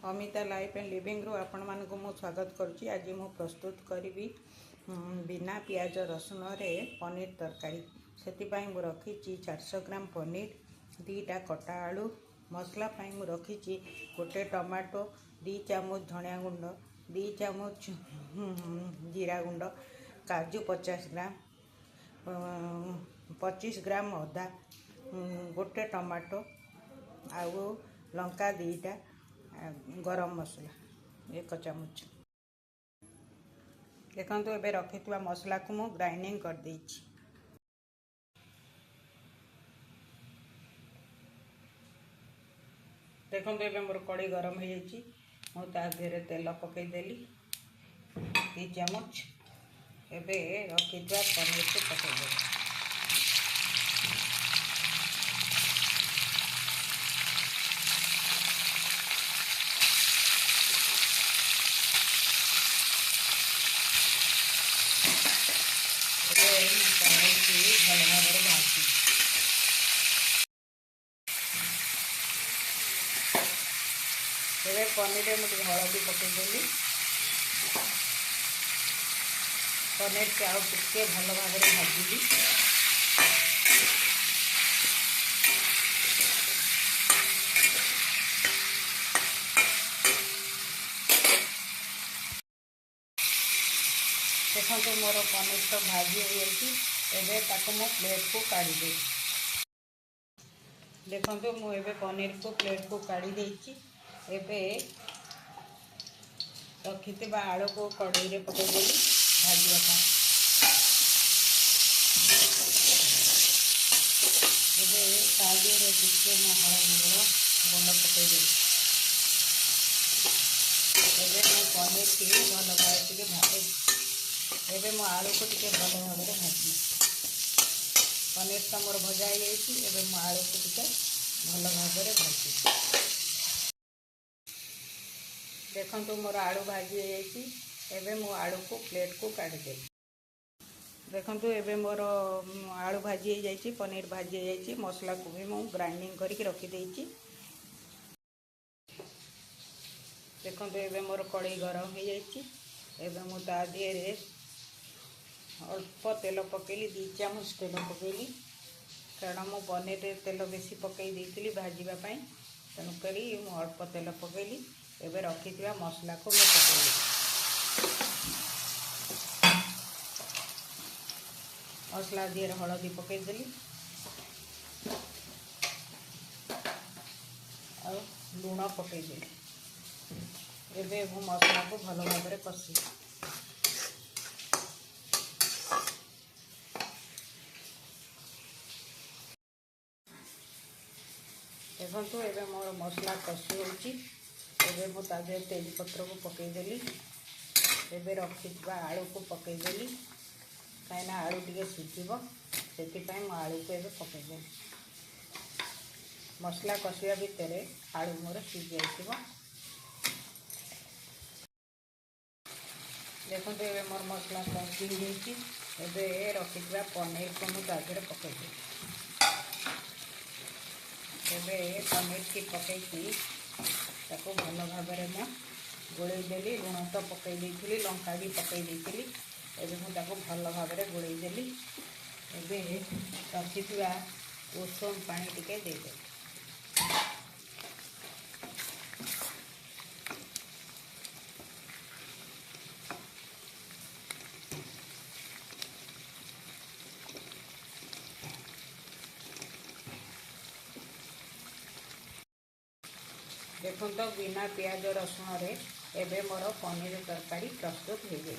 Amita life and living रू आपण मानक मु स्वागत करुच्ची। आज मु प्रस्तुत करी बिना पियाज रसुण रे पनीर तरकारी। से मु रखी 400 ग्राम पनीर, 2टा कटा आलू, मसला मु रखी गोटे टमाटो, 2 चामच धनिया गुंड, 2 चामच जीरा गुंड, काजू 50 ग्राम, 25 ग्राम अदा, गोटे टमाटो आउ लंका 2टा, गरम मसला 1 चामच। देखो ए रखि मसला को मु ग्राइंडिंग कर देछि। देखो ए मोर कड़ी गरम हो जाइए, मुझे तेल पकईदेली 2 चामच। एबे रखि पनीर को पकईदेली। पनीर की भल भाव भाजी पनीर में मुझे हलदी पकईदेली। पनीर के आउ टे भल भाव भाजी देखो मोर पनीर तो भाजी हो जाए। मु प्लेट को काढ़ी दे। देखो मुझे पनीर को प्लेट को काढ़ी देछि। एबे रखि आलू को कड़ाई रे पकईदेली भाजवा। एबे टिके हलदी गुंड पकईदेली। एबे मु पनीर की भल भाव टे भाजे। एबे मो आलू को टिके भल भाव में भाजी। पनीर तो मोर भजा हो जाए। मो आलू को टिके भल भाव में भाजी। देखो मोर आलू भाजी हो जाए। मो आलू को प्लेट को काढ़ी दे। देखो एबे मोर आलू भाजी हो जाए, पनीर भाजी हो जाए। मसला को भी मु ग्राइंडिंग करके रखी देछि। देखो एबे मोर कड़ाई गरम हो जाए। एबे मु ता दिए अल्प तेल पकेली, 2 चामच तेल पकेली। कारण मु पनीर तेल बेसी पकई देती भाजवाई, तेणुक मु अल्प तेल पकेली। एबे रखि मसला को मैं पकेली। मसला दिए हलदी पकईदेली और लुण पकईदेली। एबे मु मसला को भल भाव में कषी। देखो एबे मोर मसला कषी होबे मु ताजे तेजपत्र को पकईदेली। एबे रखि आलू को पकईदेली। कहीं आलू टे सीझब से आलू को एबे पकईदेली। मसला कषिया भितर आलू मोर सीझ जाइए। देखो एबे मोर मसला कषी होबे रखि पनीर को मुझे ताजे पकईदेली। एबे पनीर की पकईकी ताको भल भाव में गोलैदेली। लुण तो पकई देइथिली, लंका भी पकई देइथिली। एबे मु ताको भल भाव में गोलैदेली। एबे रखिथिबा उषुम पानी टिके देदेली। देखो बिना पियाज रसुण रे एबे मोर पनीर तरकारी प्रस्तुत हो जाए।